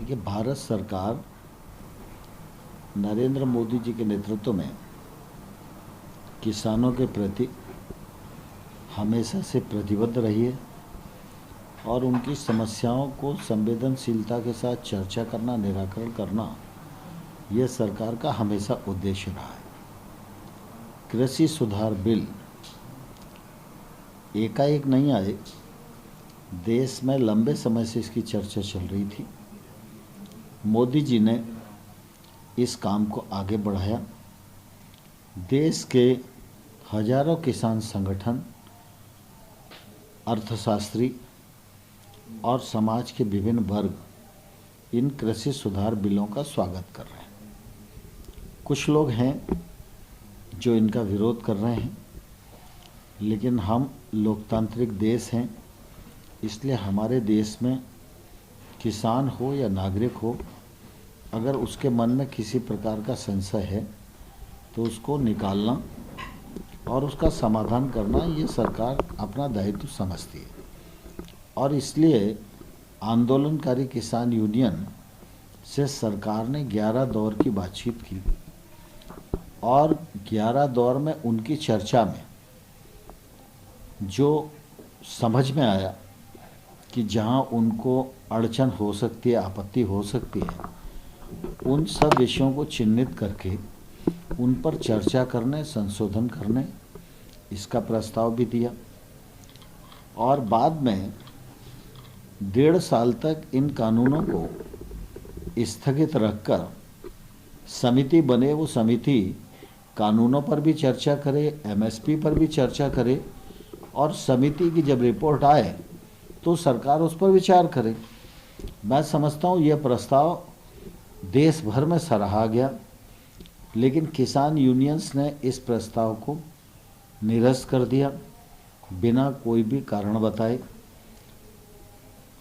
देखिए, भारत सरकार नरेंद्र मोदी जी के नेतृत्व में किसानों के प्रति हमेशा से प्रतिबद्ध रही है और उनकी समस्याओं को संवेदनशीलता के साथ चर्चा करना, निराकरण करना, यह सरकार का हमेशा उद्देश्य रहा है। कृषि सुधार बिल एकाएक नहीं आए, देश में लंबे समय से इसकी चर्चा चल रही थी। मोदी जी ने इस काम को आगे बढ़ाया। देश के हजारों किसान संगठन, अर्थशास्त्री और समाज के विभिन्न वर्ग इन कृषि सुधार बिलों का स्वागत कर रहे हैं। कुछ लोग हैं जो इनका विरोध कर रहे हैं, लेकिन हम लोकतांत्रिक देश हैं, इसलिए हमारे देश में किसान हो या नागरिक हो, अगर उसके मन में किसी प्रकार का संशय है तो उसको निकालना और उसका समाधान करना, ये सरकार अपना दायित्व समझती है। और इसलिए आंदोलनकारी किसान यूनियन से सरकार ने 11 दौर की बातचीत की और 11 दौर में उनकी चर्चा में जो समझ में आया कि जहां उनको अड़चन हो सकती है, आपत्ति हो सकती है, उन सब विषयों को चिन्हित करके उन पर चर्चा करने, संशोधन करने इसका प्रस्ताव भी दिया। और बाद में 1.5 साल तक इन कानूनों को स्थगित रखकर समिति बने, वो समिति कानूनों पर भी चर्चा करे, एमएसपी पर भी चर्चा करे और समिति की जब रिपोर्ट आए तो सरकार उस पर विचार करे। मैं समझता हूँ यह प्रस्ताव देश भर में सराहा गया, लेकिन किसान यूनियंस ने इस प्रस्ताव को निरस्त कर दिया बिना कोई भी कारण बताए।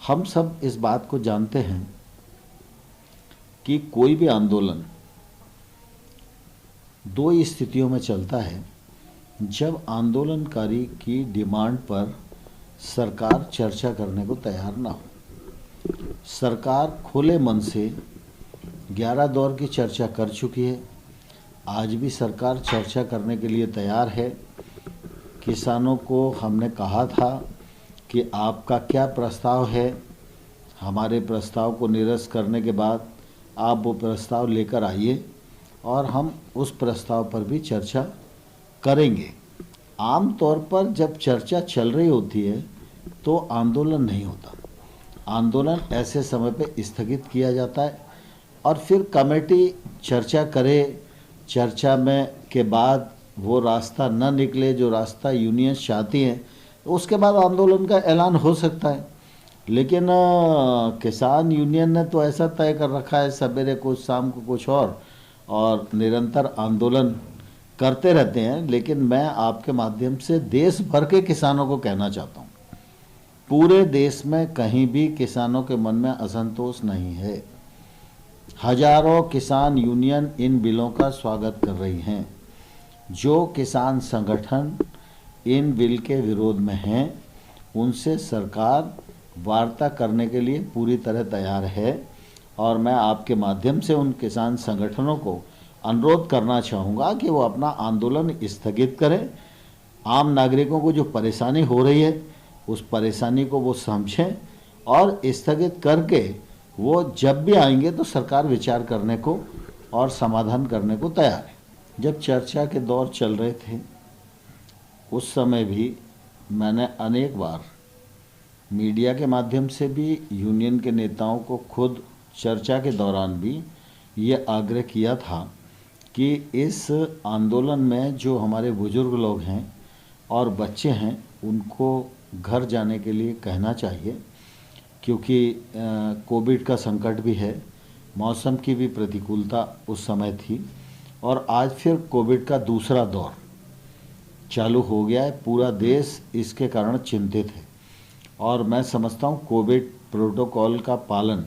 हम सब इस बात को जानते हैं कि कोई भी आंदोलन 2 स्थितियों में चलता है। जब आंदोलनकारी की डिमांड पर सरकार चर्चा करने को तैयार ना हो। सरकार खुले मन से 11 दौर की चर्चा कर चुकी है, आज भी सरकार चर्चा करने के लिए तैयार है। किसानों को हमने कहा था कि आपका क्या प्रस्ताव है, हमारे प्रस्ताव को निरस्त करने के बाद आप वो प्रस्ताव लेकर आइए और हम उस प्रस्ताव पर भी चर्चा करेंगे। आम तौर पर जब चर्चा चल रही होती है तो आंदोलन नहीं होता। आंदोलन ऐसे समय पे स्थगित किया जाता है और फिर कमेटी चर्चा करे, चर्चा में के बाद वो रास्ता न निकले जो रास्ता यूनियंस चाहती हैं, उसके बाद आंदोलन का ऐलान हो सकता है। लेकिन किसान यूनियन ने तो ऐसा तय कर रखा है, सवेरे कुछ, शाम को कुछ और निरंतर आंदोलन करते रहते हैं। लेकिन मैं आपके माध्यम से देश भर के किसानों को कहना चाहता हूँ, पूरे देश में कहीं भी किसानों के मन में असंतोष नहीं है। हजारों किसान यूनियन इन बिलों का स्वागत कर रही हैं। जो किसान संगठन इन बिल के विरोध में हैं, उनसे सरकार वार्ता करने के लिए पूरी तरह तैयार है। और मैं आपके माध्यम से उन किसान संगठनों को अनुरोध करना चाहूँगा कि वो अपना आंदोलन स्थगित करें। आम नागरिकों को जो परेशानी हो रही है, उस परेशानी को वो समझें और स्थगित करके वो जब भी आएंगे तो सरकार विचार करने को और समाधान करने को तैयार है। जब चर्चा के दौर चल रहे थे उस समय भी मैंने अनेक बार मीडिया के माध्यम से भी, यूनियन के नेताओं को खुद चर्चा के दौरान भी ये आग्रह किया था कि इस आंदोलन में जो हमारे बुजुर्ग लोग हैं और बच्चे हैं, उनको घर जाने के लिए कहना चाहिए, क्योंकि कोविड का संकट भी है, मौसम की भी प्रतिकूलता उस समय थी और आज फिर कोविड का दूसरा दौर चालू हो गया है। पूरा देश इसके कारण चिंतित है और मैं समझता हूँ कोविड प्रोटोकॉल का पालन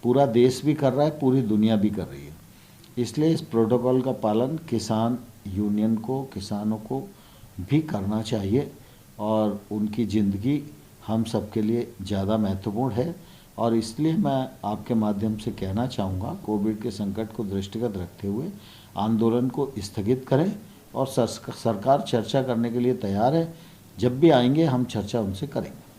पूरा देश भी कर रहा है, पूरी दुनिया भी कर रही है। इसलिए इस प्रोटोकॉल का पालन किसान यूनियन को, किसानों को भी करना चाहिए और उनकी ज़िंदगी हम सबके लिए ज़्यादा महत्वपूर्ण है और इसलिए मैं आपके माध्यम से कहना चाहूँगा, कोविड के संकट को दृष्टिगत रखते हुए आंदोलन को स्थगित करें और सरकार चर्चा करने के लिए तैयार है। जब भी आएंगे हम चर्चा उनसे करेंगे।